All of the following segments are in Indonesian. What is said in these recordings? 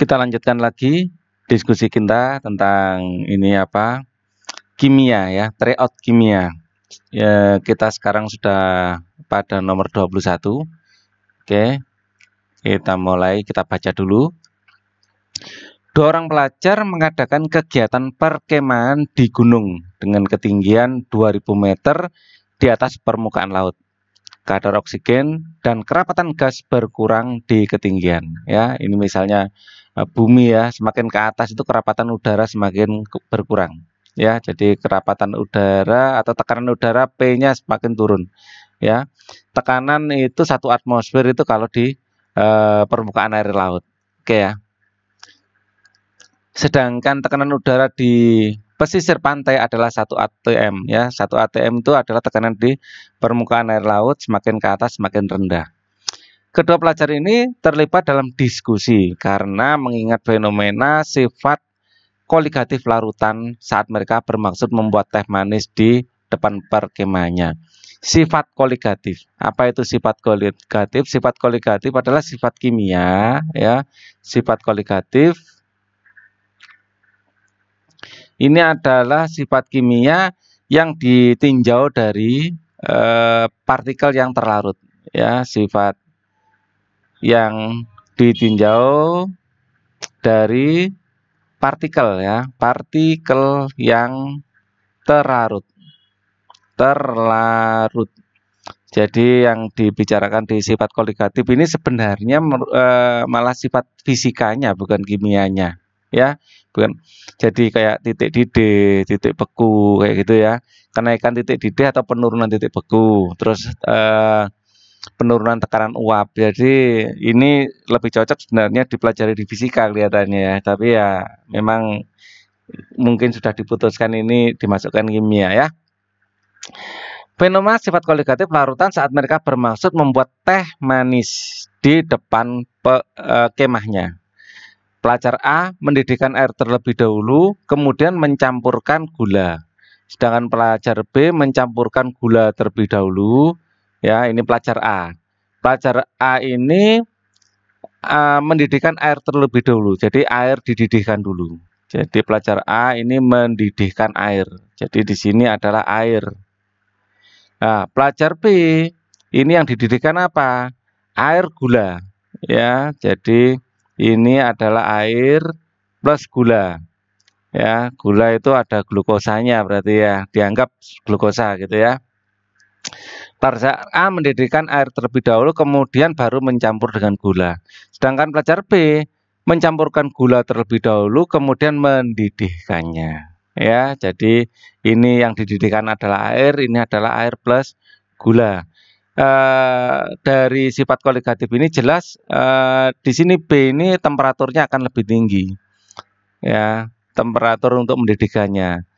Kita lanjutkan lagi diskusi kita tentang ini apa? Kimia ya, tryout kimia. Ya, kita sekarang sudah pada nomor 21. Oke. Kita mulai, kita baca dulu. Dua orang pelajar mengadakan kegiatan perkemahan di gunung dengan ketinggian 2000 meter di atas permukaan laut. Kadar oksigen dan kerapatan gas berkurang di ketinggian. Ya, ini misalnya bumi ya, semakin ke atas itu kerapatan udara semakin berkurang. Ya, jadi kerapatan udara atau tekanan udara P-nya semakin turun. Ya, tekanan itu 1 atmosfer itu kalau di permukaan air laut. Oke ya. Sedangkan tekanan udara di pesisir pantai adalah 1 atm ya. 1 atm itu adalah tekanan di permukaan air laut, semakin ke atas semakin rendah. Kedua pelajar ini terlibat dalam diskusi karena mengingat fenomena sifat koligatif larutan saat mereka bermaksud membuat teh manis di depan perkemahannya. Sifat koligatif. Apa itu sifat koligatif? Sifat koligatif adalah sifat kimia ya. Sifat koligatif ini adalah sifat kimia yang ditinjau dari partikel yang terlarut ya, sifat yang ditinjau dari partikel ya, partikel yang terlarut. Jadi yang dibicarakan di sifat koligatif ini sebenarnya malah sifat fisikanya bukan kimianya ya, bukan. Jadi kayak titik didih, titik beku kayak gitu ya, kenaikan titik didih atau penurunan titik beku, terus penurunan tekanan uap. Jadi ini lebih cocok sebenarnya dipelajari di fisika kelihatannya ya, tapi ya memang mungkin sudah diputuskan ini dimasukkan kimia ya. Fenomena sifat koligatif larutan saat mereka bermaksud membuat teh manis di depan kemahnya. Pelajar A mendidihkan air terlebih dahulu, kemudian mencampurkan gula. Sedangkan pelajar B mencampurkan gula terlebih dahulu. Ya, ini pelajar A. Pelajar A ini mendidihkan air terlebih dahulu. Jadi air dididihkan dulu. Jadi pelajar A ini mendidihkan air. Jadi di sini adalah air. Nah, pelajar B ini yang dididihkan apa? Air gula. Ya, jadi ini adalah air plus gula. Ya, gula itu ada glukosanya berarti ya, dianggap glukosa gitu ya. Pelajar A mendidihkan air terlebih dahulu kemudian baru mencampur dengan gula. Sedangkan pelajar B mencampurkan gula terlebih dahulu kemudian mendidihkannya. Ya, jadi ini yang dididihkan adalah air, ini adalah air plus gula. Dari sifat koligatif ini jelas di sini B ini temperaturnya akan lebih tinggi. Ya, temperatur untuk mendidihkannya.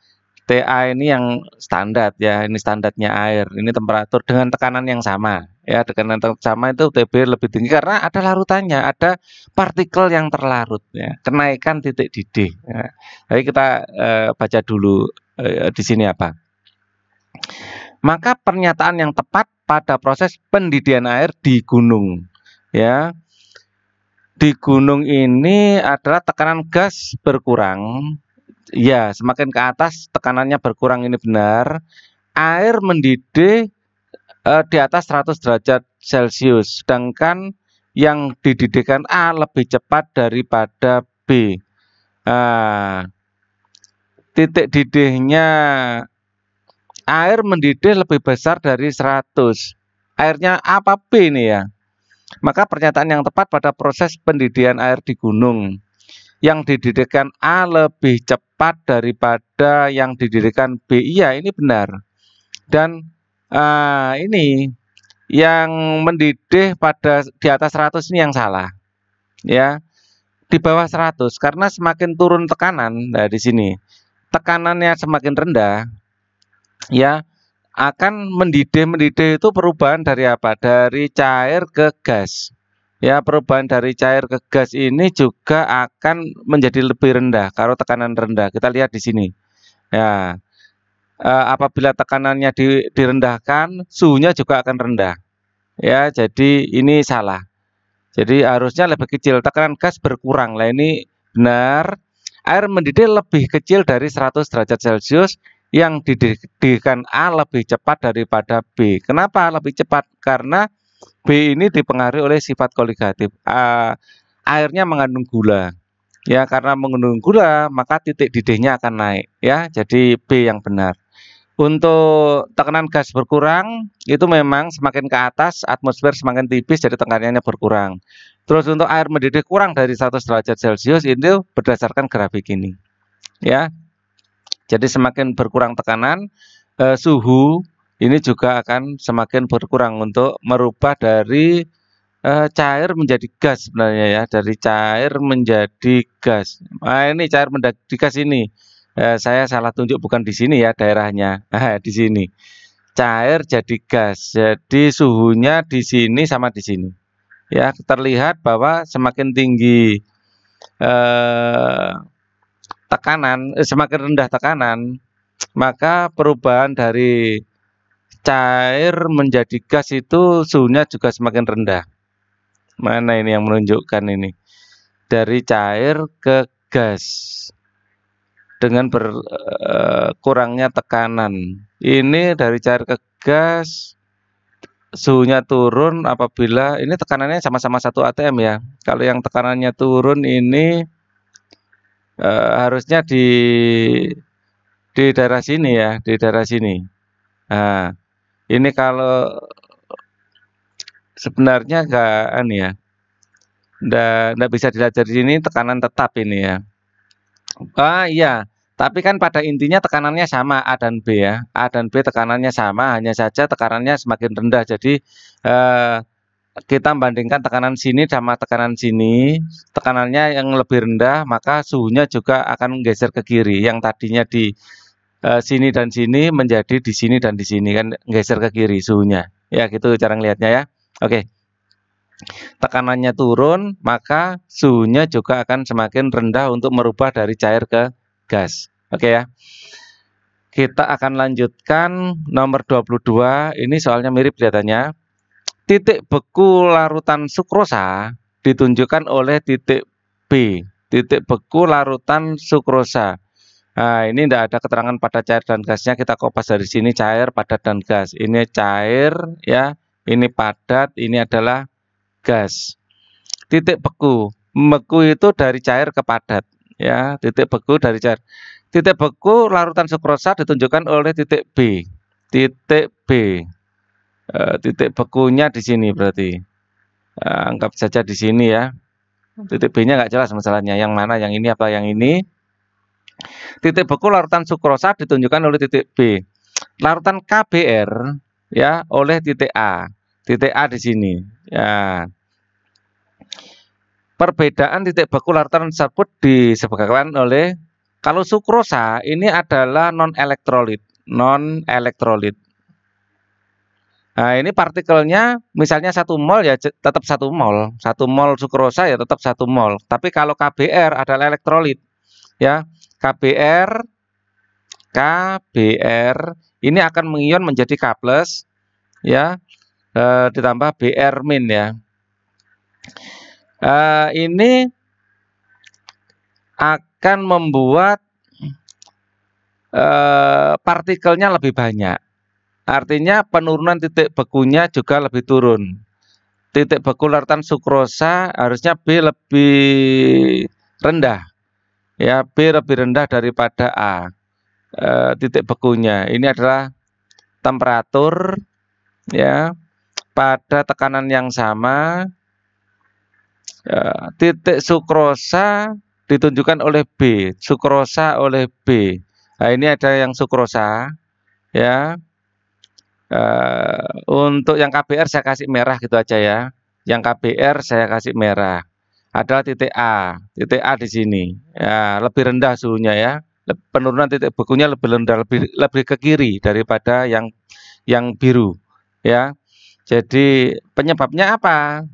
TA ini yang standar ya, ini standarnya air, ini temperatur dengan tekanan yang sama ya, tekanan sama itu TB lebih tinggi karena ada larutannya, ada partikel yang terlarut ya, kenaikan titik didih ya. Jadi kita baca dulu di sini apa. Maka pernyataan yang tepat pada proses pendidihan air di gunung ya. Di gunung ini adalah tekanan gas berkurang. Ya, semakin ke atas tekanannya berkurang, ini benar. Air mendidih di atas 100 derajat Celcius, sedangkan yang dididihkan A lebih cepat daripada B. Titik didihnya air mendidih lebih besar dari 100. Airnya apa B ini ya? Maka pernyataan yang tepat pada proses pendidihan air di gunung, yang dididihkan A lebih cepat daripada yang dididihkan B. Iya, ini benar. Dan ini yang mendidih di atas 100 ini yang salah. Ya. Di bawah 100 karena semakin turun tekanan. Nah, di sini tekanannya semakin rendah ya, akan mendidih itu perubahan dari apa? Dari cair ke gas. Ya, perubahan dari cair ke gas ini juga akan menjadi lebih rendah kalau tekanan rendah. Kita lihat di sini. Ya, apabila tekanannya direndahkan, suhunya juga akan rendah. Ya, jadi ini salah. Jadi harusnya lebih kecil, tekanan gas berkurang. Lah ini benar. Air mendidih lebih kecil dari 100 derajat Celcius, yang dididihkan A lebih cepat daripada B. Kenapa lebih cepat? Karena B ini dipengaruhi oleh sifat koligatif. Airnya mengandung gula. Ya, karena mengandung gula, maka titik didihnya akan naik. Ya, jadi B yang benar. Untuk tekanan gas berkurang, itu memang semakin ke atas, atmosfer semakin tipis, jadi tekanannya berkurang. Terus untuk air mendidih kurang dari 100 derajat Celcius, itu berdasarkan grafik ini. Ya, jadi semakin berkurang tekanan, suhu ini juga akan semakin berkurang untuk merubah dari cair menjadi gas sebenarnya ya, dari cair menjadi gas. Nah, ini cair menjadi gas ini. Saya salah tunjuk, bukan di sini ya daerahnya. Di sini. Cair jadi gas. Jadi suhunya di sini sama di sini. Ya, terlihat bahwa semakin tinggi semakin rendah tekanan, maka perubahan dari cair menjadi gas itu suhunya juga semakin rendah. Mana ini yang menunjukkan ini? Dari cair ke gas dengan berkurangnya tekanan. Ini dari cair ke gas, suhunya turun apabila ini tekanannya sama-sama 1 atm ya. Kalau yang tekanannya turun ini harusnya di daerah sini ya, di daerah sini. Nah, ini kalau sebenarnya enggak bisa dilihat dari sini, tekanan tetap ini ya. Iya, tapi kan pada intinya tekanannya sama A dan B ya. A dan B tekanannya sama, hanya saja tekanannya semakin rendah. Jadi kita bandingkan tekanan sini sama tekanan sini, tekanannya yang lebih rendah, maka suhunya juga akan menggeser ke kiri. Yang tadinya di sini dan sini menjadi di sini dan di sini, kan geser ke kiri suhunya. Ya, gitu cara ngelihatnya ya. Oke. Tekanannya turun, maka suhunya juga akan semakin rendah untuk merubah dari cair ke gas. Oke ya. Kita akan lanjutkan nomor 22. Ini soalnya mirip kelihatannya. Titik beku larutan sukrosa ditunjukkan oleh titik B. Titik beku larutan sukrosa. Nah, ini tidak ada keterangan pada cair dan gasnya. Kita kopas dari sini cair, padat, dan gas. Ini cair ya, ini padat, ini adalah gas. Titik beku, beku itu dari cair ke padat ya, titik beku dari cair. Titik beku larutan sukrosa ditunjukkan oleh titik B. Titik B. Titik bekunya di sini berarti. Anggap saja di sini ya. Titik B-nya nggak jelas masalahnya. Yang mana? Yang ini apa yang ini? Titik beku larutan sukrosa ditunjukkan oleh titik B. Larutan KBr ya oleh titik A. Titik A di sini. Ya. Perbedaan titik beku larutan tersebut disebabkan oleh, kalau sukrosa ini adalah non-elektrolit. Non-elektrolit. Nah, ini partikelnya misalnya 1 mol ya tetap 1 mol. 1 mol sukrosa ya tetap 1 mol. Tapi kalau KBr adalah elektrolit ya. KBr ini akan mengion menjadi K+ ya, ditambah Br- ya. Ini akan membuat partikelnya lebih banyak. Artinya penurunan titik bekunya juga lebih turun. Titik beku larutan sukrosa harusnya B lebih rendah. Ya, B lebih rendah daripada A. Titik bekunya ini adalah temperatur ya pada tekanan yang sama. Titik sukrosa ditunjukkan oleh B, sukrosa oleh B. Nah, ini ada yang sukrosa ya. Untuk yang KBr saya kasih merah gitu aja ya. Yang KBr saya kasih merah. Adalah titik A di sini. Ya, lebih rendah suhunya ya. Penurunan titik bekunya lebih rendah, lebih ke kiri daripada yang biru ya. Jadi penyebabnya apa?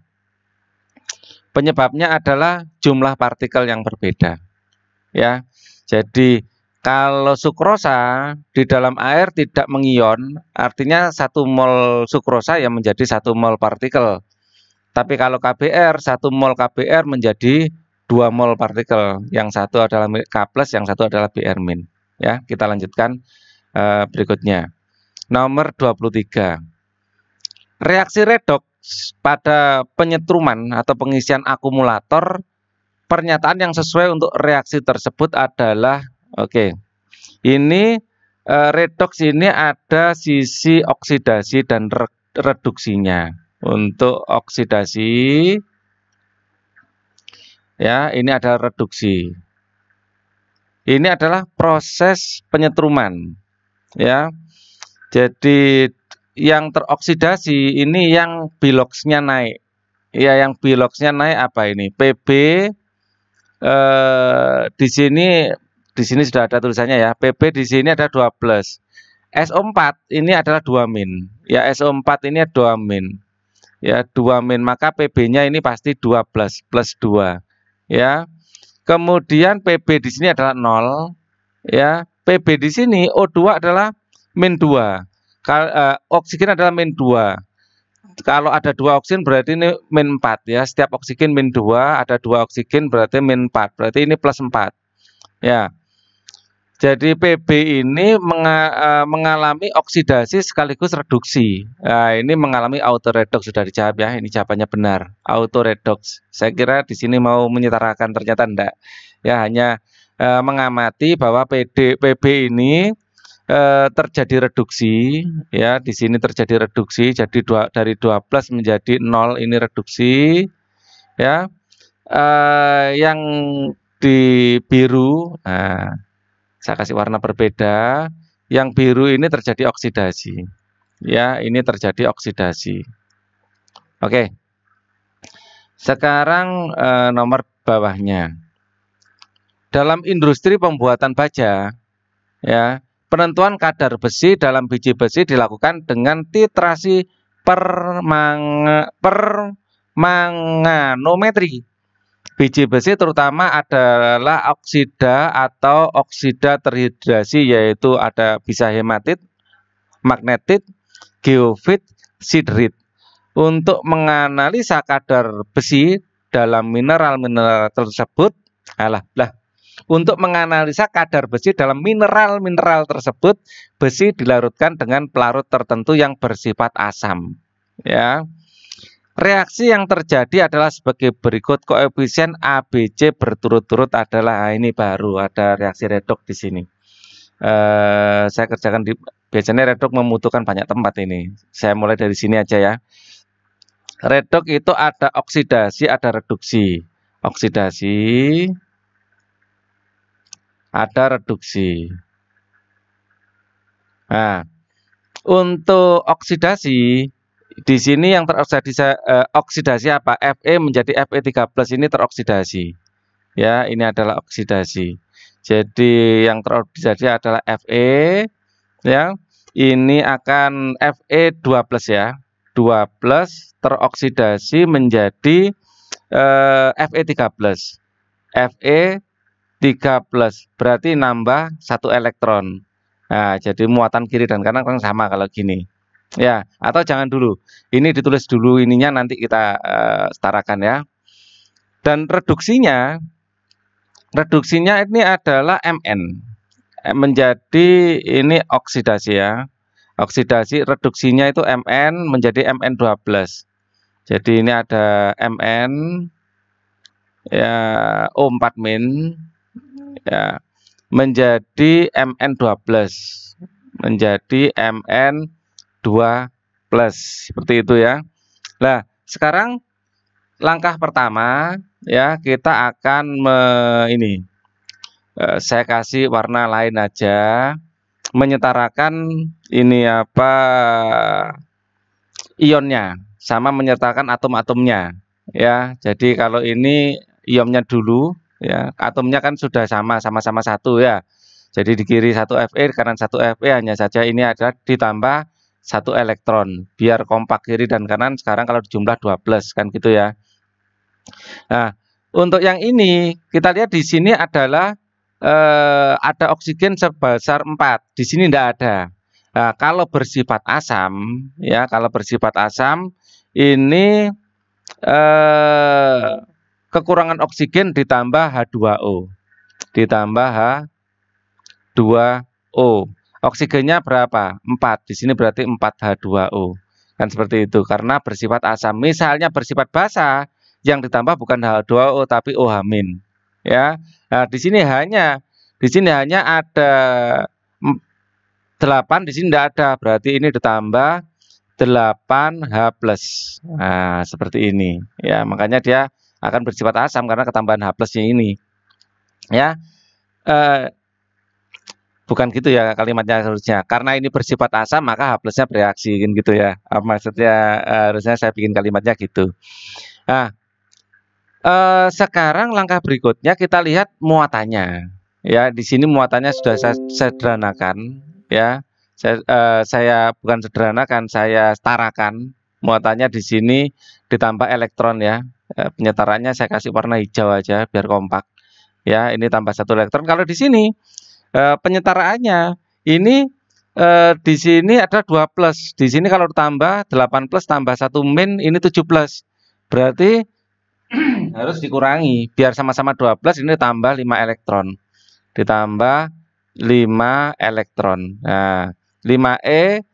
Penyebabnya adalah jumlah partikel yang berbeda ya. Jadi kalau sukrosa di dalam air tidak mengion, artinya 1 mol sukrosa yang menjadi 1 mol partikel. Tapi kalau KBr, 1 mol KBr menjadi 2 mol partikel. Yang satu adalah K+, yang satu adalah Br-. Ya, kita lanjutkan berikutnya. Nomor 23. Reaksi redoks pada penyetruman atau pengisian akumulator, pernyataan yang sesuai untuk reaksi tersebut adalah, oke, ini redoks ini ada sisi oksidasi dan reduksinya. Untuk oksidasi, ya, ini ada reduksi. Ini adalah proses penyetruman, ya. Jadi yang teroksidasi ini yang biloxnya naik. Ya, yang biloxnya naik apa ini? Pb di sini sudah ada tulisannya ya. Pb di sini ada 12. SO4 ini adalah 2-. Ya, SO4 ini 2-. Ya, 2-, maka PB-nya ini pasti 12 plus 2. Ya. Kemudian PB di sini adalah 0. Ya, PB di sini O2 adalah -2. Oksigen adalah -2. Kalau ada 2 oksigen berarti ini -4 ya. Setiap oksigen -2, ada 2 oksigen berarti -4. Berarti ini +4. Ya. Jadi PB ini mengalami oksidasi sekaligus reduksi. Nah, ini mengalami autoredoks, sudah dijawab ya. Ini jawabannya benar, autoredoks. Saya kira di sini mau menyetarakan, ternyata enggak. Ya, hanya mengamati bahwa PB ini terjadi reduksi, ya. Di sini terjadi reduksi, jadi dari 12 menjadi 0, ini reduksi, ya. Yang di biru, nah, saya kasih warna berbeda. Yang biru ini terjadi oksidasi. Ya, ini terjadi oksidasi. Oke. Sekarang nomor bawahnya. Dalam industri pembuatan baja, ya, penentuan kadar besi dalam biji besi dilakukan dengan titrasi permanganometri. Biji besi terutama adalah oksida atau oksida terhidrasi, yaitu ada bisa hematit, magnetit, geofit, sidrit. Untuk menganalisa kadar besi dalam mineral-mineral tersebut, untuk menganalisa kadar besi dalam mineral-mineral tersebut, besi dilarutkan dengan pelarut tertentu yang bersifat asam. Ya. Reaksi yang terjadi adalah sebagai berikut. Koefisien ABC berturut-turut adalah, ini baru ada reaksi redoks di sini. Saya kerjakan biasanya redoks membutuhkan banyak tempat ini. Saya mulai dari sini aja ya. Redoks itu ada oksidasi, ada reduksi. Oksidasi, ada reduksi. Nah, untuk oksidasi, di sini yang teroksidasi apa? Fe menjadi Fe3+ ini teroksidasi. Ya, ini adalah oksidasi. Jadi yang teroksidasi adalah Fe, ya. Ini akan Fe2+ ya. 2+ teroksidasi menjadi Fe3+. Fe3+ berarti nambah 1 elektron. Nah, jadi muatan kiri dan kanan kan sama kalau gini. Ya, atau jangan dulu. Ini ditulis dulu ininya, nanti kita setarakan ya. Dan reduksinya ini adalah Mn. Menjadi ini oksidasi ya. Oksidasi, reduksinya itu Mn menjadi Mn12. Jadi ini ada Mn ya, O4- ya, menjadi Mn12. Menjadi Mn2+, seperti itu ya. Nah, sekarang langkah pertama ya, kita akan saya kasih warna lain aja, menyetarakan ini apa, ionnya sama menyertakan atom-atomnya ya. Jadi kalau ini ionnya dulu ya, atomnya kan sudah sama-sama 1 ya. Jadi di kiri 1 Fe, kanan 1 Fe, hanya saja ini ada ditambah 1 elektron biar kompak kiri dan kanan. Sekarang kalau dijumlah 12 kan gitu ya. Nah, untuk yang ini kita lihat di sini adalah ada oksigen sebesar 4. Di sini tidak ada. Nah, kalau bersifat asam ya, kalau bersifat asam ini kekurangan oksigen ditambah H2O. Ditambah H2O. Oksigennya berapa? 4. Di sini berarti 4H2O. Kan seperti itu karena bersifat asam. Misalnya bersifat basa yang ditambah bukan H2O tapi OH-. Ya. Nah, di sini hanya ada 8, di sini tidak ada. Berarti ini ditambah 8H+. Nah, seperti ini. Ya, makanya dia akan bersifat asam karena ketambahan H+-nya ini. Ya. Bukan gitu ya kalimatnya harusnya. Karena ini bersifat asam maka H+-nya bereaksi gitu ya. Maksudnya harusnya saya bikin kalimatnya gitu. Nah, sekarang langkah berikutnya kita lihat muatannya. Ya, di sini muatannya sudah saya sederhanakan ya. Saya bukan sederhanakan, saya setarakan. Muatannya di sini ditambah elektron ya. Penyetaraannya saya kasih warna hijau aja biar kompak. Ya, ini tambah 1 elektron. Kalau di sini penyetaraannya ini di sini ada 2+. Di sini kalau ditambah 8+ tambah 1- ini 7+. Berarti harus dikurangi biar sama-sama 12, ini tambah 5 elektron. Ditambah 5 elektron. Nah, 5E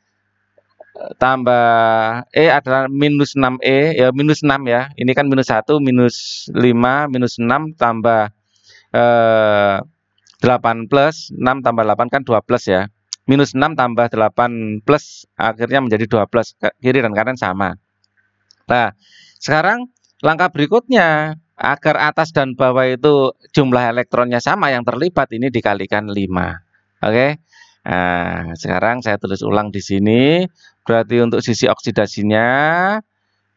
tambah E adalah -6E ya, -6 ya. Ini kan -1, -5, -6 tambah 8 plus 6 tambah 8 kan 12 ya. -6 tambah 8 plus akhirnya menjadi 12. Kiri dan kanan sama. Nah, sekarang langkah berikutnya agar atas dan bawah itu jumlah elektronnya sama yang terlibat, ini dikalikan 5. Oke. Nah, sekarang saya tulis ulang di sini. Berarti untuk sisi oksidasinya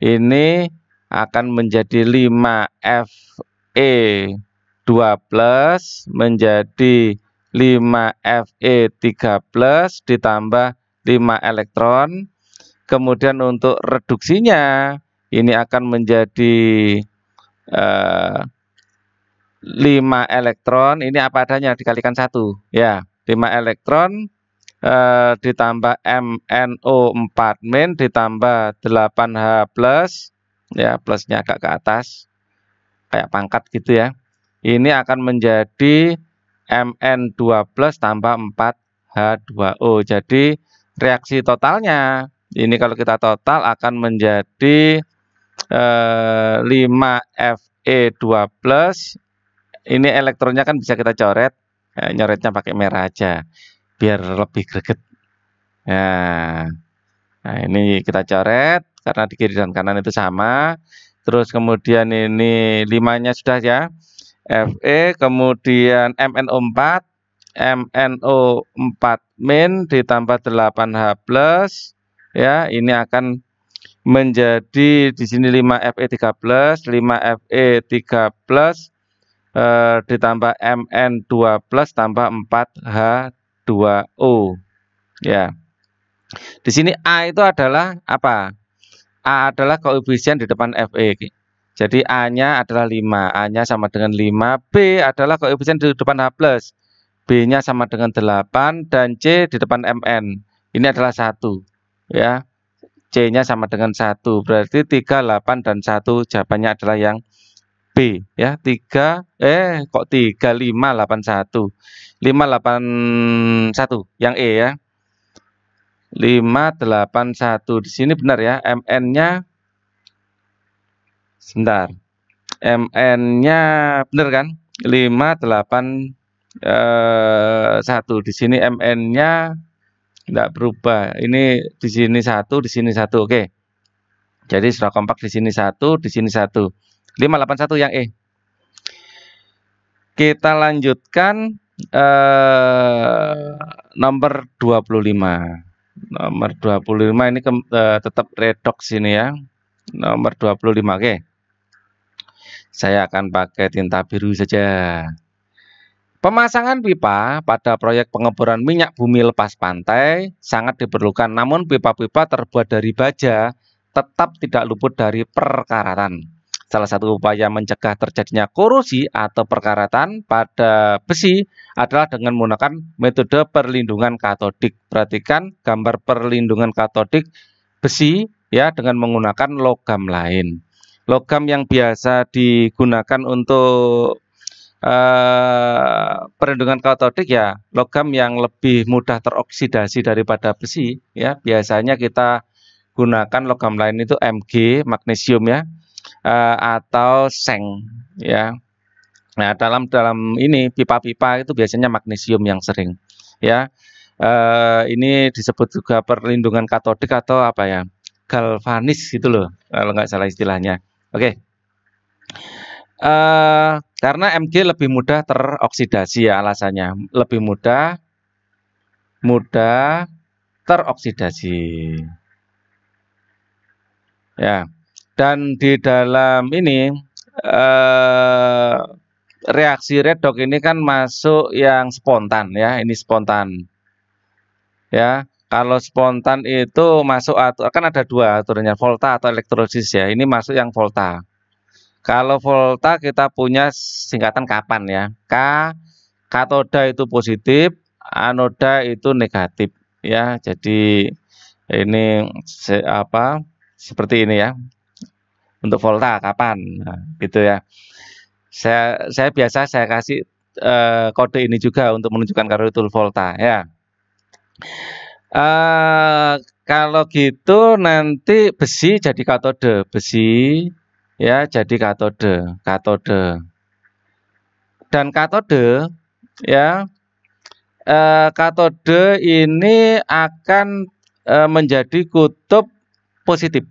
ini akan menjadi 5Fe2+ menjadi 5Fe3+ ditambah 5 elektron. Kemudian untuk reduksinya ini akan menjadi 5 elektron. Ini apa adanya dikalikan 1 ya. 5 elektron ditambah MnO4- ditambah 8H+, ya, plusnya agak ke atas kayak pangkat gitu ya. Ini akan menjadi Mn2+ tambah 4H2O. Jadi reaksi totalnya ini kalau kita total akan menjadi 5Fe2+. Ini elektronnya kan bisa kita coret. Nyoretnya pakai merah aja biar lebih greget. Nah, ini kita coret karena di kiri dan kanan itu sama. Terus kemudian ini 5-nya sudah ya. Fe, kemudian MnO4, MnO4- ditambah 8H+, ya, ini akan menjadi di sini 5Fe3+, 5Fe3+ ditambah Mn2+ tambah 4H2O. Ya. Di sini A itu adalah apa? A adalah koefisien di depan Fe. Jadi A-nya adalah 5, A-nya sama dengan 5. B adalah koefisien di depan H+, B-nya sama dengan 8, dan C di depan Mn. Ini adalah 1. Ya. C-nya sama dengan 1. Berarti 3, 8, dan 1 jawabannya adalah yang B. Ya, 3, kok 3, 5, 8, 1. 5, 8, 1, yang E ya. 5, 8, 1. Di sini benar ya, Mn-nya sebentar. Mn-nya benar kan? 5, 8, 1. Di sini Mn-nya tidak berubah. Ini di sini 1, di sini 1. Oke. Jadi sudah kompak, di sini 1, di sini 1. 5, 8, 1 yang E. Kita lanjutkan nomor 25. Nomor 25 ini tetap redoks ini ya. Nomor 25. Oke. Saya akan pakai tinta biru saja. Pemasangan pipa pada proyek pengeboran minyak bumi lepas pantai sangat diperlukan. Namun pipa-pipa terbuat dari baja tetap tidak luput dari perkaratan. Salah satu upaya mencegah terjadinya korosi atau perkaratan pada besi adalah dengan menggunakan metode perlindungan katodik. Perhatikan gambar perlindungan katodik besi ya dengan menggunakan logam lain. Logam yang biasa digunakan untuk perlindungan katodik ya logam yang lebih mudah teroksidasi daripada besi ya. Biasanya kita gunakan logam lain itu Mg, magnesium ya, atau seng ya. Nah, dalam ini pipa-pipa itu biasanya magnesium yang sering ya. Ini disebut juga perlindungan katodik atau apa ya? Galvanis gitu loh, kalau nggak salah istilahnya. Oke. Karena Mg lebih mudah teroksidasi ya alasannya, lebih mudah teroksidasi. Ya. Dan di dalam ini reaksi redox ini kan masuk yang spontan ya, ini spontan. Ya, kalau spontan itu masuk kan ada dua aturannya, volta atau elektrolisis ya. Ini masuk yang volta. Kalau volta kita punya singkatan kapan ya. K, katoda itu positif, anoda itu negatif ya. Jadi ini seperti ini ya. Untuk volta kapan, nah, gitu ya. Saya biasa saya kasih kode ini juga untuk menunjukkan kalau itu volta ya. Kalau gitu nanti besi jadi katode, besi ya jadi katode. Dan katode ya, katode ini akan menjadi kutub positif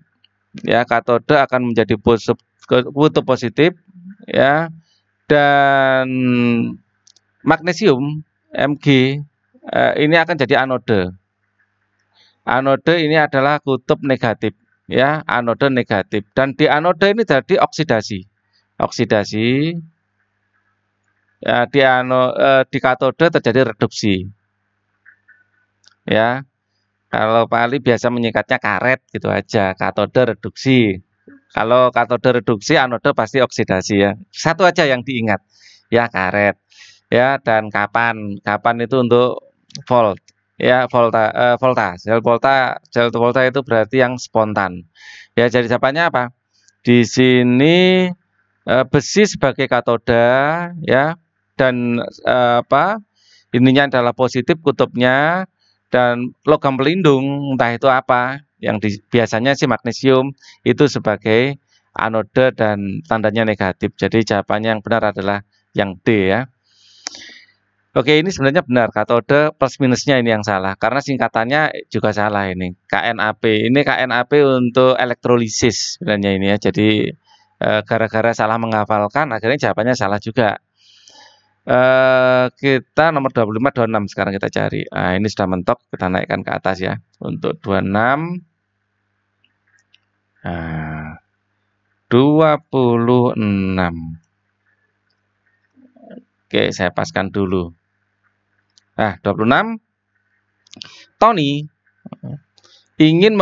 ya. Katode akan menjadi kutub positif ya. Dan magnesium Mg ini akan jadi anode. Anode ini adalah kutub negatif ya, anode negatif. Dan di anode ini jadi oksidasi. Oksidasi ya, di katode terjadi reduksi. Ya. Kalau Pak Ali biasa menyingkatnya karet gitu aja, katode reduksi. Kalau katode reduksi, anode pasti oksidasi ya. Satu aja yang diingat. Ya, karet. Ya, dan kapan itu untuk volt. Ya, sel volta itu berarti yang spontan. Ya, jadi jawabannya apa? Di sini besi sebagai katoda ya, dan ininya adalah positif kutubnya, dan logam pelindung entah itu apa yang biasanya sih magnesium itu sebagai anode dan tandanya negatif. Jadi jawabannya yang benar adalah yang D ya. Oke, ini sebenarnya benar, katode plus minusnya ini yang salah karena singkatannya juga salah ini. KNAP. Ini KNAP untuk elektrolisis sebenarnya ini ya. Jadi gara-gara salah menghafalkan akhirnya jawabannya salah juga. Kita nomor 25, 26 sekarang kita cari. Nah, ini sudah mentok, kita naikkan ke atas ya. Untuk 26. Nah, 26. Oke, saya paskan dulu. Nah, 26. Tony ingin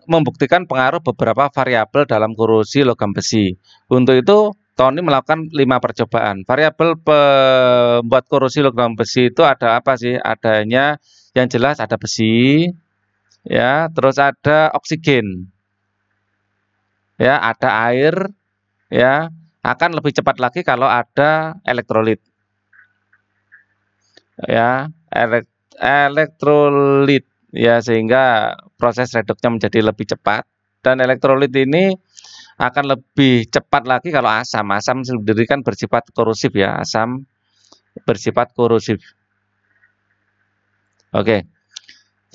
membuktikan pengaruh beberapa variabel dalam korosi logam besi. Untuk itu, Tony melakukan 5 percobaan. Variabel pembuat korosi logam besi itu ada apa sih? Adanya yang jelas ada besi, ya, terus ada oksigen, ya, ada air, ya. Akan lebih cepat lagi kalau ada elektrolit, ya, elektrolit, ya, sehingga proses redoksnya menjadi lebih cepat. Dan elektrolit ini akan lebih cepat lagi kalau asam. Asam sendiri kan bersifat korosif ya, asam bersifat korosif. Oke,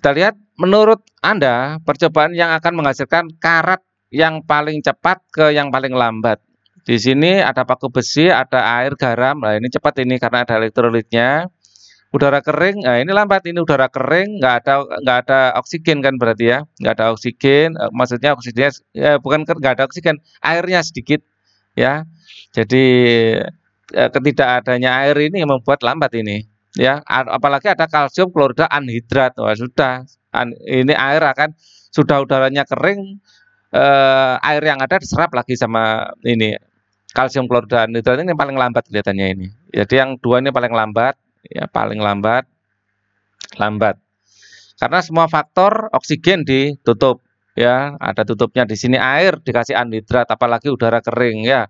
kita lihat menurut Anda percobaan yang akan menghasilkan karat yang paling cepat ke yang paling lambat. Di sini ada paku besi, ada air, garam. Nah, ini cepat ini karena ada elektrolitnya. Udara kering, nah ini lambat, ini udara kering, nggak ada oksigen kan berarti ya, nggak ada oksigen, maksudnya oksigennya bukan nggak ada oksigen, airnya sedikit ya. Jadi ketidakadanya air ini yang membuat lambat ini ya, apalagi ada kalsium klorida anhidrat. Wah, sudah ini air akan sudah udaranya kering, air yang ada diserap lagi sama ini kalsium klorida anhidrat ini paling lambat kelihatannya ini. Jadi yang dua ini paling lambat. Ya, paling lambat karena semua faktor oksigen ditutup ya, ada tutupnya di sini. Air dikasih anhidrat, apalagi udara kering ya.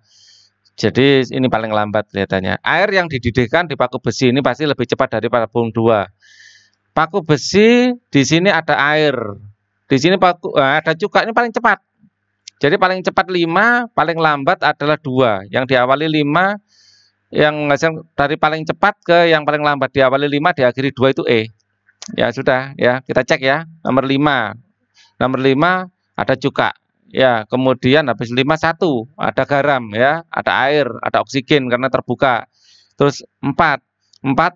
Jadi ini paling lambat kelihatannya. Air yang dididihkan di paku besi ini pasti lebih cepat daripada volume 2. Paku besi di sini ada air. Di sini ada cuka, ini paling cepat. Jadi paling cepat 5, paling lambat adalah 2. Yang diawali 5, yang dari paling cepat ke yang paling lambat diawali 5, diakhiri 2 itu E. Ya sudah ya, kita cek ya. Nomor 5. Nomor 5 ada cuka. Ya, kemudian habis 5 1 ada garam ya, ada air, ada oksigen karena terbuka. Terus 4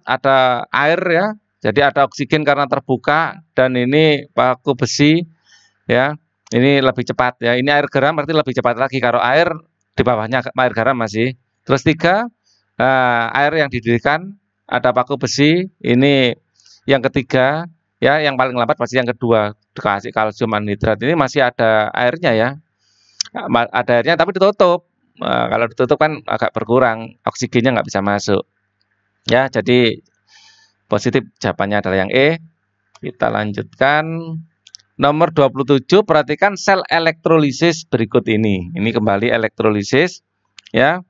ada air ya. Jadi ada oksigen karena terbuka dan ini paku besi ya. Ini lebih cepat ya. Ini air garam berarti lebih cepat lagi. Kalau air di bawahnya air garam masih. Terus 3 air yang dididihkan, ada paku besi. Ini yang ketiga ya, yang paling lambat pasti yang kedua. Dikasih kalsium anhidrat, ini masih ada airnya ya, ada airnya tapi ditutup. Kalau ditutup kan agak berkurang, oksigennya nggak bisa masuk ya. Jadi positif jawabannya adalah yang E. Kita lanjutkan nomor 27. Perhatikan sel elektrolisis berikut ini kembali elektrolisis ya.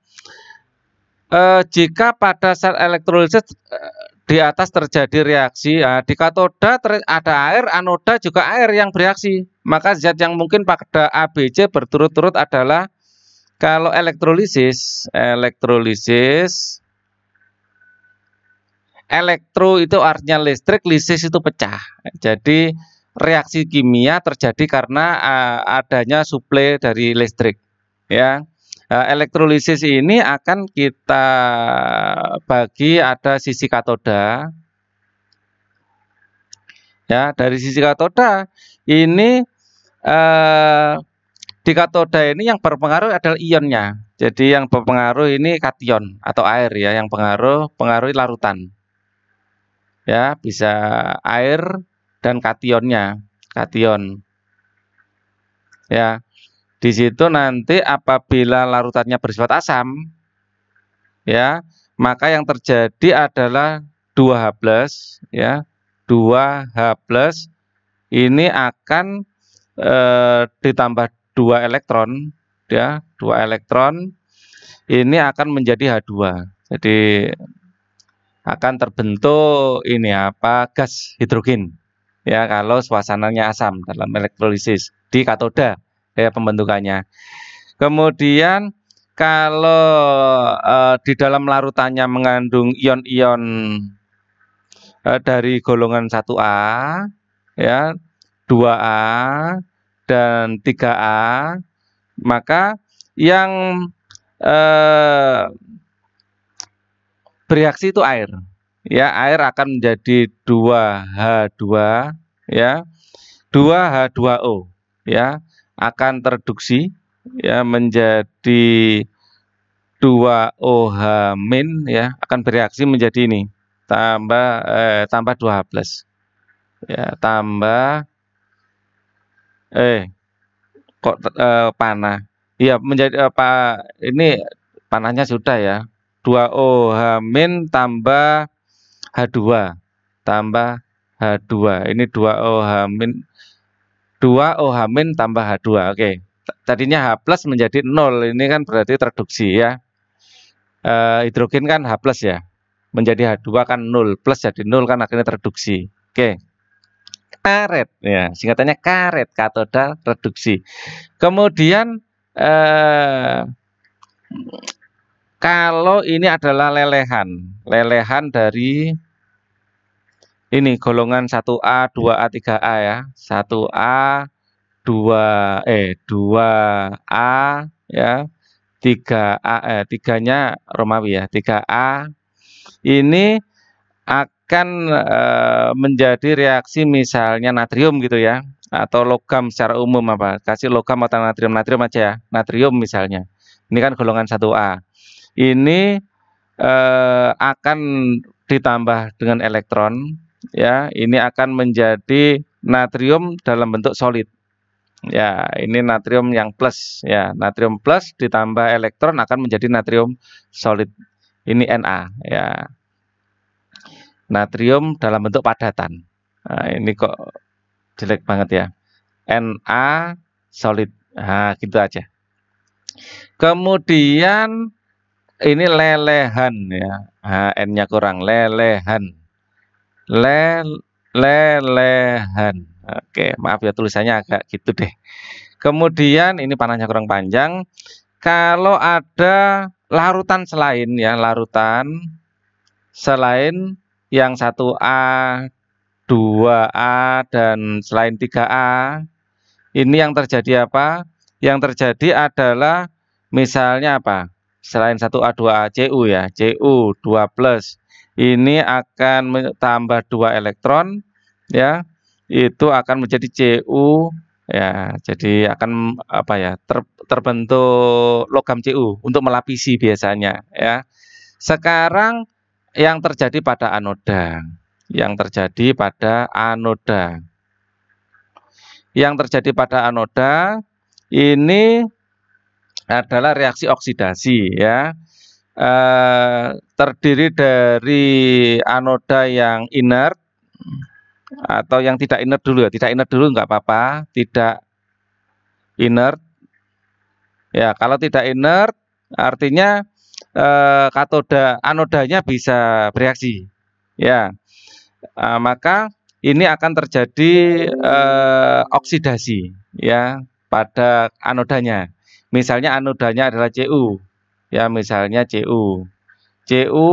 Jika pada sel elektrolisis di atas terjadi reaksi, di katoda ada air, anoda juga air yang bereaksi. Maka zat yang mungkin pada ABC berturut-turut adalah, kalau elektrolisis, elektro itu artinya listrik, lisis itu pecah. Jadi reaksi kimia terjadi karena adanya suplai dari listrik. Ya. Elektrolisis ini akan kita bagi, ada sisi katoda. Ya, dari sisi katoda ini di katoda ini yang berpengaruh adalah ionnya. Jadi yang berpengaruh ini kation atau air ya, yang pengaruhi larutan. Ya, bisa air dan kationnya, kation. Ya. Di situ nanti apabila larutannya bersifat asam, ya, maka yang terjadi adalah 2H+, ya, 2H+ ini akan ditambah 2 elektron, ya, 2 elektron ini akan menjadi H2. Jadi akan terbentuk ini gas hidrogen, ya, kalau suasananya asam dalam elektrolisis di katoda. Ya, pembentukannya. Kemudian kalau di dalam larutannya mengandung ion-ion dari golongan 1A, ya, 2A dan 3A, maka yang bereaksi itu air. Ya, air akan menjadi 2H2 ya, 2H2O ya, akan tereduksi ya menjadi 2OH- ya, akan bereaksi menjadi ini tambah 2H+ ya, tambah kok panah ya, menjadi ini panahnya sudah ya, 2OH- tambah H2 tambah H2, ini 2OH- tambah H2. Oke. Tadinya H+ menjadi 0. Ini kan berarti tereduksi ya. Hidrogen kan H+ ya. Menjadi H2 kan 0, plus jadi 0 kan akhirnya tereduksi. Oke. Karet ya, singkatannya karet, katoda reduksi. Kemudian kalau ini adalah lelehan dari ini golongan 1A, 2A, 3A ya. 1A, 2A ya. 3A, 3-nya Romawi ya. 3A ini akan menjadi reaksi misalnya natrium gitu ya, atau logam secara umum, kasih logam atau natrium aja ya. Natrium misalnya. Ini kan golongan 1A. Ini akan ditambah dengan elektron ya, ini akan menjadi natrium dalam bentuk solid. Ya, ini natrium yang plus ya, natrium plus ditambah elektron akan menjadi natrium solid. Ini Na ya. Natrium dalam bentuk padatan. Nah, ini kok jelek banget ya. Na solid. Nah, gitu aja. Kemudian ini lelehan ya. Nah, N-nya kurang, lelehan. Lelehan. Oke, maaf ya tulisannya agak gitu deh. Kemudian ini panahnya kurang panjang. Kalau ada larutan selain ya, larutan selain yang 1A, 2A dan selain 3A, ini yang terjadi apa? Yang terjadi adalah misalnya apa? Selain 1A, 2A, Cu ya, Cu 2 plus. Ini akan tambah 2 elektron ya. Itu akan menjadi Cu ya. Jadi akan apa ya? Terbentuk logam Cu untuk melapisi biasanya ya. Sekarang yang terjadi pada anoda. Yang terjadi pada anoda. Yang terjadi pada anoda ini adalah reaksi oksidasi ya. Terdiri dari anoda yang inert atau yang tidak inert dulu ya. Tidak inert dulu nggak apa-apa, tidak inert. Ya, kalau tidak inert artinya katoda anodanya bisa bereaksi. Ya. Maka ini akan terjadi oksidasi ya pada anodanya. Misalnya anodanya adalah Cu. Ya, misalnya Cu. Cu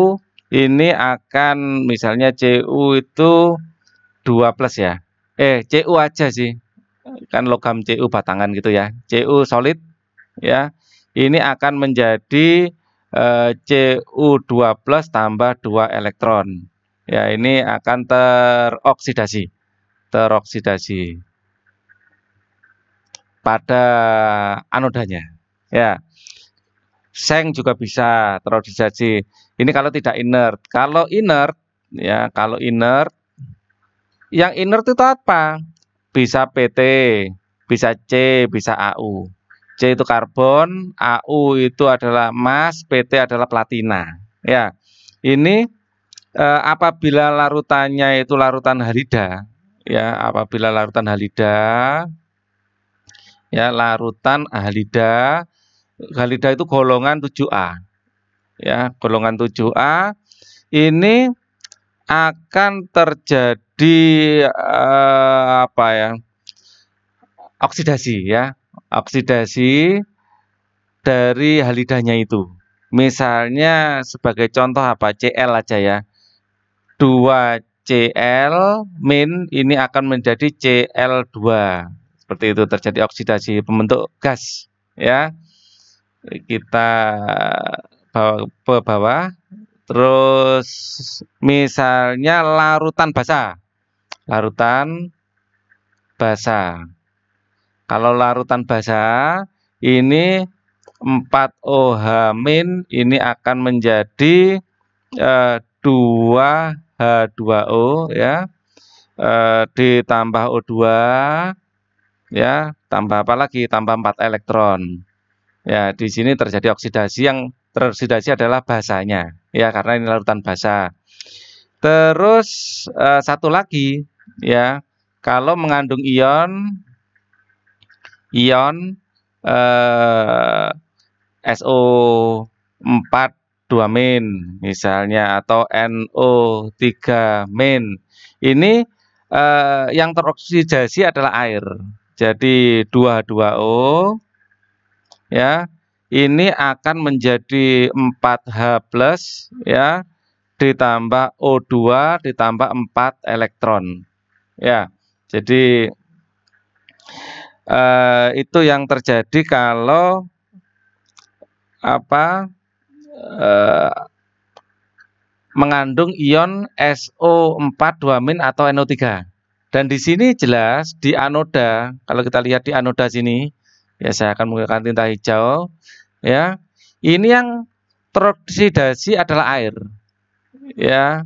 ini akan misalnya Cu itu 2 plus ya. Cu aja sih. Kan logam Cu batangan gitu ya. Cu solid ya. Ini akan menjadi Cu2 plus tambah 2 elektron. Ya, ini akan teroksidasi pada anodanya. Ya, seng juga bisa teroksidasi. Ini kalau tidak inert. Kalau inert, ya, kalau inert, yang inert itu apa? Bisa PT, bisa C, bisa AU. C itu karbon, AU itu adalah emas, PT adalah platina. Ya, ini apabila larutannya itu larutan halida, ya, apabila larutan halida, ya, larutan halida, halida itu golongan 7A, ya, golongan 7A, ini akan terjadi apa ya? Oksidasi ya, oksidasi dari halidanya itu. Misalnya sebagai contoh apa? Cl aja ya. 2Cl min ini akan menjadi Cl2. Seperti itu terjadi oksidasi pembentuk gas ya. Kita bawa ke bawah. Terus misalnya larutan basa. Larutan basa. Kalau larutan basa ini 4OH min ini akan menjadi 2H2O ya, ditambah O2 ya, tambah apa lagi? Tambah 4 elektron. Ya, di sini terjadi oksidasi, yang teroksidasi adalah basanya ya, karena ini larutan basa. Terus satu lagi ya, kalau mengandung ion SO4 2 min misalnya, atau NO3 min. Ini yang teroksidasi adalah air. Jadi 2H2O ya. Ini akan menjadi 4H plus ya, ditambah O2 ditambah 4 elektron. Ya. Jadi itu yang terjadi kalau apa? Mengandung ion SO4 2 min atau NO3. Dan di sini jelas di anoda, kalau kita lihat di anoda sini, ya saya akan menggunakan tinta hijau, ya. Ini yang teroksidasi adalah air, ya.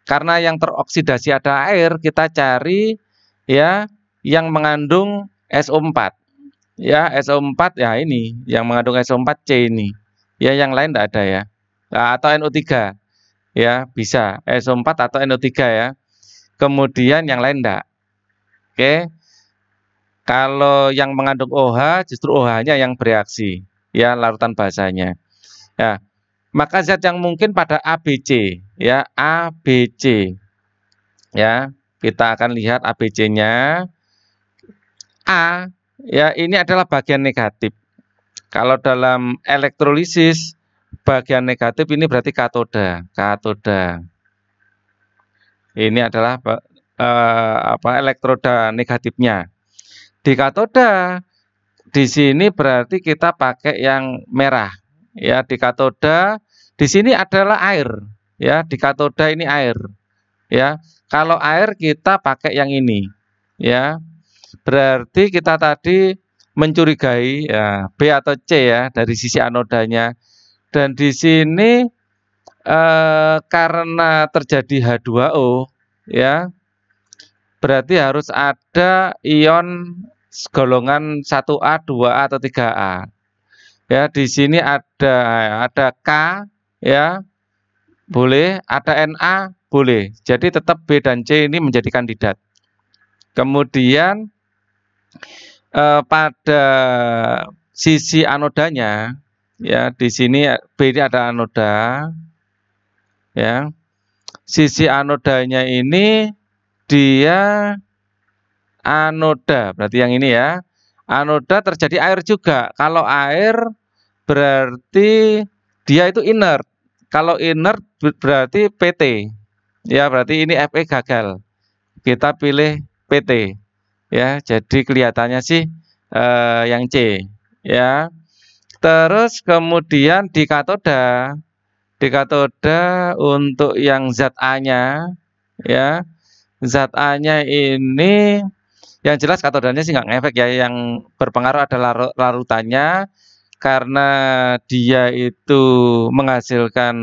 Karena yang teroksidasi adalah air, kita cari ya yang mengandung SO4. Ya, SO4 ya ini, yang mengandung SO4C ini. Ya, yang lain tidak ada ya. Nah, atau NO3. Ya, bisa SO4 atau NO3 ya. Kemudian yang lain enggak. Oke. Kalau yang mengandung OH justru OH-nya yang bereaksi, ya larutan basanya. Ya, maka zat yang mungkin pada ABC, ya ABC, ya kita akan lihat ABC-nya. A, ya ini adalah bagian negatif. Kalau dalam elektrolisis bagian negatif ini berarti katoda, katoda. Ini adalah elektroda negatifnya. Di katoda di sini berarti kita pakai yang merah. Ya, di katoda di sini adalah air. Ya, di katoda ini air. Ya, kalau air kita pakai yang ini. Ya, berarti kita tadi mencurigai ya, B atau C ya dari sisi anodanya. Dan di sini karena terjadi H2O ya, berarti harus ada ion golongan 1A, 2A atau 3A. Ya, di sini ada K ya, boleh, ada Na boleh. Jadi tetap B dan C ini menjadi kandidat. Kemudian pada sisi anodanya ya, di sini B ini ada anoda ya. Sisi anodanya ini dia anoda, berarti yang ini ya. Anoda terjadi air juga. Kalau air berarti dia itu inert. Kalau inert berarti PT. Ya, berarti ini Fe gagal. Kita pilih PT. Ya, jadi kelihatannya sih yang C ya. Terus kemudian di katoda untuk yang zat A-nya ya, zat A-nya ini yang jelas katodanya sih nggak ngefek ya, yang berpengaruh adalah larutannya karena dia itu menghasilkan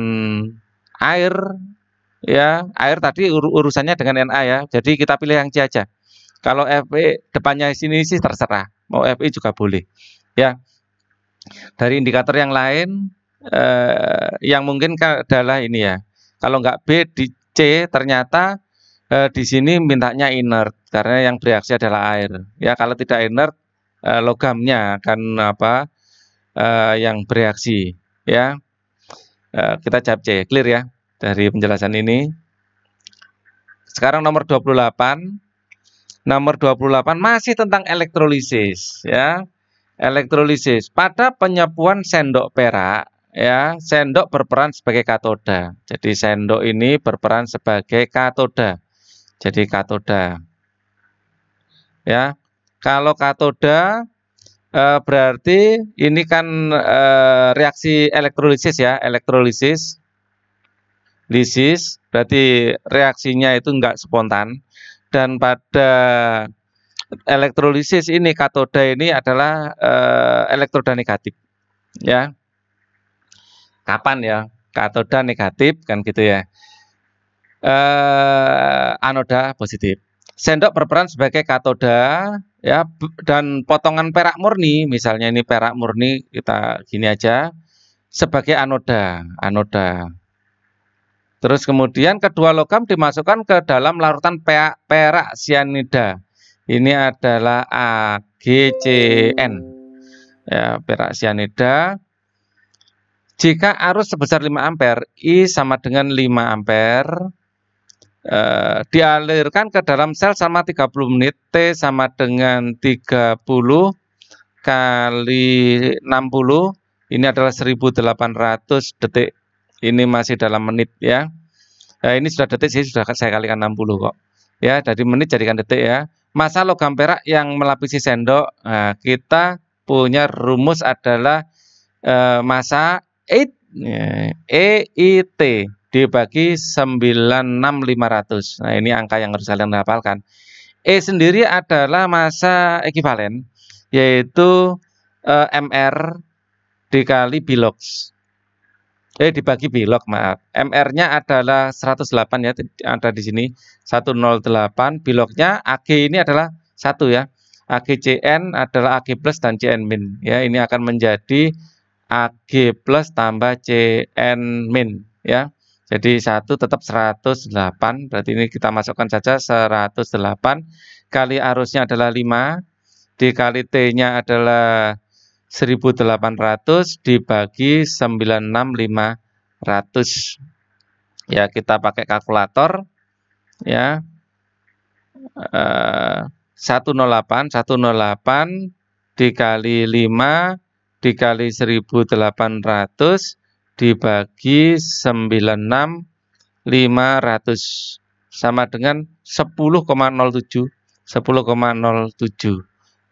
air ya, air tadi urusannya dengan Na ya, jadi kita pilih yang C aja. Kalau Fe depannya sini sih terserah, mau Fe juga boleh. Ya, dari indikator yang lain yang mungkin adalah ini ya. Kalau nggak B di C ternyata di sini mintanya inert karena yang bereaksi adalah air. Ya, kalau tidak inert logamnya akan yang bereaksi. Ya, kita jawab C, clear ya dari penjelasan ini. Sekarang nomor 28. Nomor 28 masih tentang elektrolisis ya. Elektrolisis pada penyepuan sendok perak ya, sendok berperan sebagai katoda. Jadi sendok ini berperan sebagai katoda. Jadi katoda. Ya. Kalau katoda berarti ini kan reaksi elektrolisis ya, elektrolisis. Lisis berarti reaksinya itu enggak spontan. Dan pada elektrolisis ini katoda ini adalah elektroda negatif ya. Kapan ya katoda negatif kan gitu ya, anoda positif. Sendok berperan sebagai katoda ya, dan potongan perak murni, misalnya ini perak murni kita gini aja, sebagai anoda. Terus kemudian kedua logam dimasukkan ke dalam larutan perak sianida. Ini adalah AgCN. Ya, perak sianida. Jika arus sebesar 5 ampere, I sama dengan 5 ampere, dialirkan ke dalam sel selama 30 menit, T sama dengan 30 kali 60, ini adalah 1800 detik. Ini masih dalam menit ya. Nah, ini sudah detik sih, sudah saya kalikan 60 kok. Ya, dari menit jadikan detik ya. Massa logam perak yang melapisi sendok, nah, kita punya rumus adalah massa EIT dibagi 96.500. Nah, ini angka yang harus kalian hafalkan. E sendiri adalah massa ekivalen, yaitu MR dikali bilox. Dibagi bilog, maaf. MR-nya adalah 108 ya, ada di sini 108. Bilognya Ag ini adalah 1 ya. AgCN adalah Ag plus dan Cn min. Ya, ini akan menjadi Ag plus tambah Cn min ya. Jadi 1 tetap 108. Berarti ini kita masukkan saja 108 kali arusnya adalah 5 dikali T-nya adalah 1800 dibagi 96500. Ya, kita pakai kalkulator ya. 108 dikali 5 dikali 1800 dibagi 96500 sama dengan 10,07.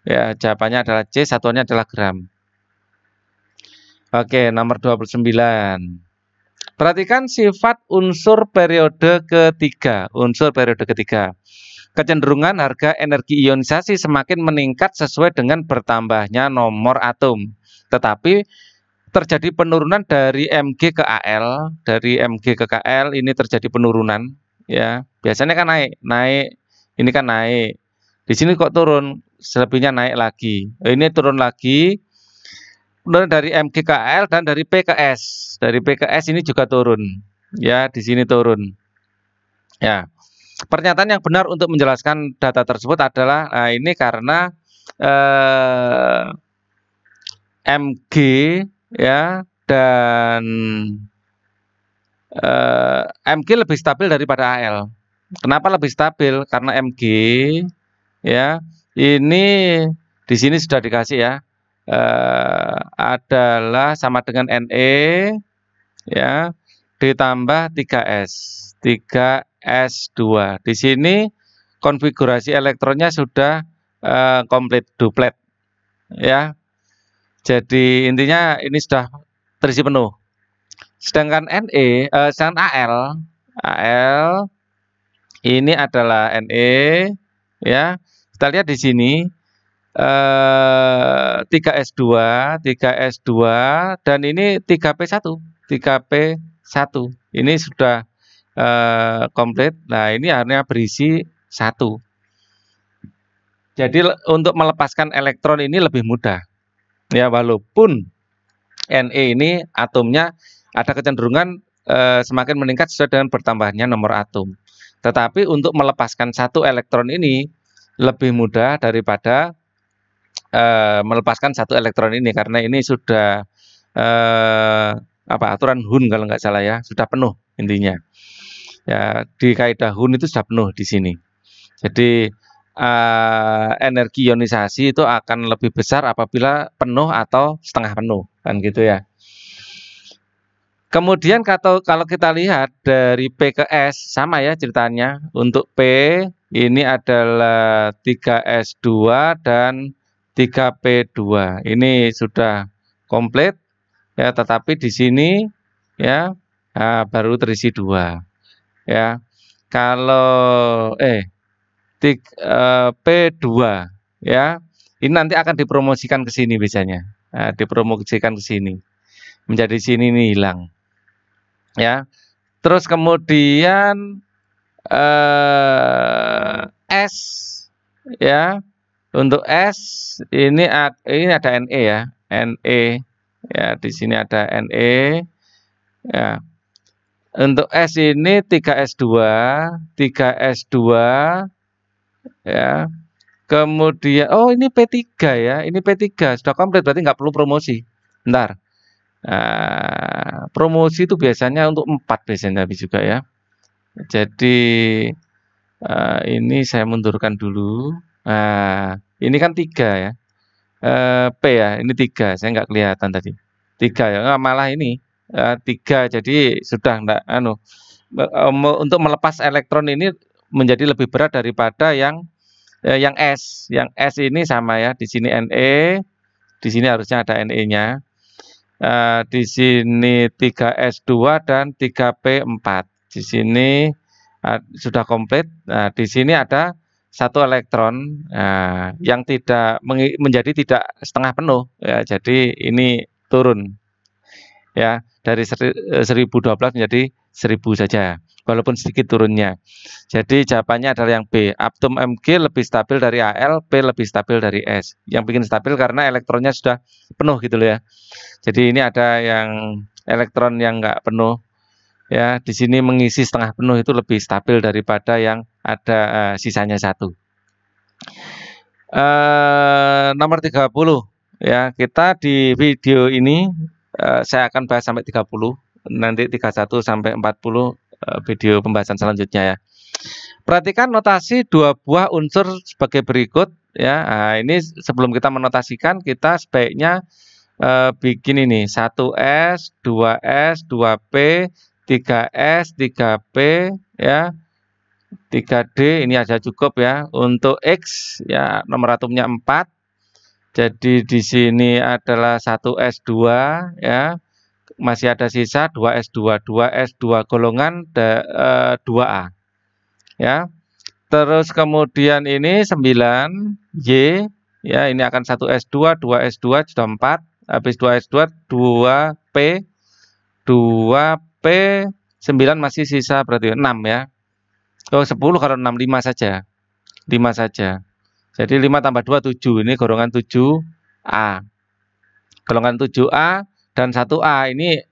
Ya, jawabannya adalah C, satuannya adalah gram. Oke, nomor 29. Perhatikan sifat unsur periode ketiga. Unsur periode ketiga. Kecenderungan harga energi ionisasi semakin meningkat sesuai dengan bertambahnya nomor atom. Tetapi terjadi penurunan dari Mg ke Al. Dari Mg ke Kl ini terjadi penurunan. Ya, biasanya kan naik. Ini kan naik. Di sini kok turun, selebihnya naik lagi. Ini turun lagi. Kemudian dari Mg ke Al dan dari P ke S. Dari P ke S ini juga turun. Ya, di sini turun. Ya. Pernyataan yang benar untuk menjelaskan data tersebut adalah ini karena Mg ya dan Mg lebih stabil daripada Al. Kenapa lebih stabil? Karena Mg ya ini di sini sudah dikasih ya adalah sama dengan Ne ya ditambah 3S 3S2. Di sini konfigurasi elektronnya sudah komplit duplet ya. Jadi intinya ini sudah terisi penuh. Sedangkan sedangkan Al ini adalah Ne ya. Kita lihat di sini 3S2 dan ini 3P1 ini sudah komplit. Nah, ini hanya berisi 1. Jadi untuk melepaskan elektron ini lebih mudah. Ya, walaupun Ne ini atomnya ada kecenderungan semakin meningkat sesuai dengan bertambahnya nomor atom. Tetapi untuk melepaskan 1 elektron ini lebih mudah daripada melepaskan 1 elektron ini, karena ini sudah aturan Hund kalau nggak salah ya, sudah penuh intinya. Ya, di kaidah Hund itu sudah penuh di sini. Jadi energi ionisasi itu akan lebih besar apabila penuh atau setengah penuh, kan gitu ya. Kemudian kalau kita lihat dari P ke S sama ya ceritanya. Untuk P ini adalah 3S2 dan 3P2. Ini sudah komplit ya, tetapi di sini ya baru terisi 2 ya. Kalau P2 ya, ini nanti akan dipromosikan ke sini biasanya. Dipromosikan ke sini. Menjadi sini ini hilang. Ya. Terus kemudian S ya. Untuk S ini ada Ne ya. Ne ya, di sini ada Ne ya. Untuk S ini 3S2 ya. Kemudian ini P3 ya. Ini P3 sudah komplit, berarti nggak perlu promosi. Bentar. Promosi itu biasanya untuk 4 biasanya habis juga ya. Jadi ini saya mundurkan dulu. Ini kan 3 ya. P ya, ini 3. Saya nggak kelihatan tadi. 3 ya. Malah ini 3. Jadi sudah enggak untuk melepas elektron ini menjadi lebih berat daripada yang S. Yang S ini sama ya. Di sini Ne. Di sini harusnya ada Ne-nya. Di sini 3S2 dan 3P4. Di sini sudah komplit. Nah, di sini ada 1 elektron yang menjadi tidak setengah penuh ya. Jadi ini turun ya, dari 1012 menjadi 1000 saja, walaupun sedikit turunnya. Jadi jawabannya adalah yang B. Atom Mg lebih stabil dari Al, P lebih stabil dari S. Yang bikin stabil karena elektronnya sudah penuh gitu loh ya. Jadi ini ada yang elektron yang nggak penuh ya. Di sini mengisi setengah penuh itu lebih stabil daripada yang ada sisanya 1. Nomor 30 ya. Kita di video ini saya akan bahas sampai 30. Nanti 31 sampai 40 video pembahasan selanjutnya ya. Perhatikan notasi dua buah unsur sebagai berikut ya. Nah, ini sebelum kita menotasikan, kita sebaiknya bikin ini 1S, 2S, 2P, 3S, 3P ya. 3D ini aja cukup ya. Untuk X ya nomor atomnya 4. Jadi di sini adalah 1S2 ya. Masih ada sisa 2S2, 2S2 golongan 2A ya. Terus kemudian ini 9Y ya, ini akan 1S2, 2S2 sudah 4. Habis 2S2 2P 2P 9 masih sisa berarti 6 ya. Oh 10 kalau 6 5 saja. 5 saja. Jadi 5 tambah 2 7. Ini golongan 7A. Golongan 7A dan 1A ini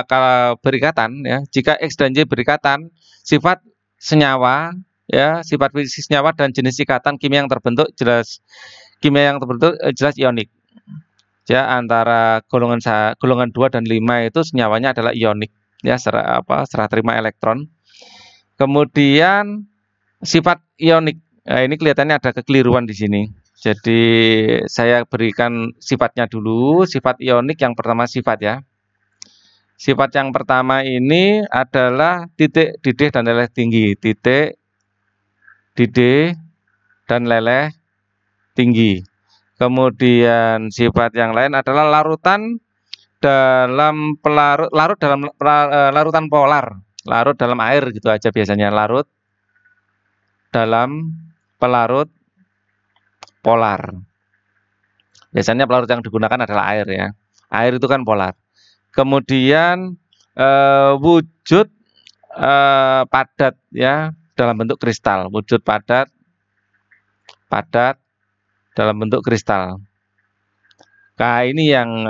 kalau berikatan ya. Jika X dan Y berikatan, sifat senyawa ya, sifat fisik senyawa dan jenis ikatan kimia yang terbentuk jelas ionik. Ya, antara golongan 2 dan 5 itu senyawanya adalah ionik ya, serah terima elektron. Kemudian sifat ionik, nah, ini kelihatannya ada kekeliruan di sini. Jadi saya berikan sifatnya dulu. Sifat ionik yang pertama sifat ya. Sifat yang pertama ini adalah titik didih dan leleh tinggi. Titik didih dan leleh tinggi. Kemudian sifat yang lain adalah larutan dalam larutan polar. Larut dalam air gitu aja biasanya, larut dalam pelarut polar. Biasanya pelarut yang digunakan adalah air ya. Air itu kan polar. Kemudian wujud padat ya dalam bentuk kristal. Wujud padat dalam bentuk kristal. Nah ini yang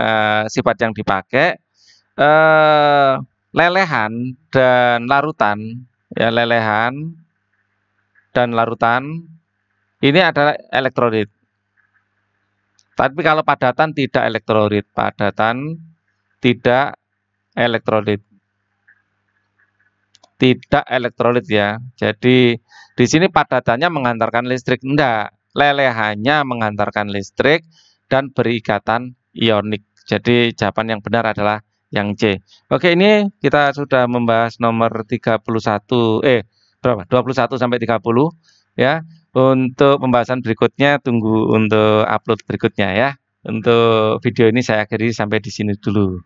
sifat yang dipakai. Lelehan dan larutan ya, lelehan dan larutan ini adalah elektrolit. Tapi kalau padatan tidak elektrolit, padatan tidak elektrolit. Tidak elektrolit ya. Jadi di sini padatannya mengantarkan listrik, enggak. Lelehannya mengantarkan listrik dan berikatan ionik. Jadi jawaban yang benar adalah yang C. Oke, ini kita sudah membahas nomor 21 21 sampai 30 ya. Untuk pembahasan berikutnya tunggu untuk upload berikutnya ya. Untuk video ini saya akhiri sampai di sini dulu.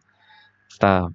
Stop.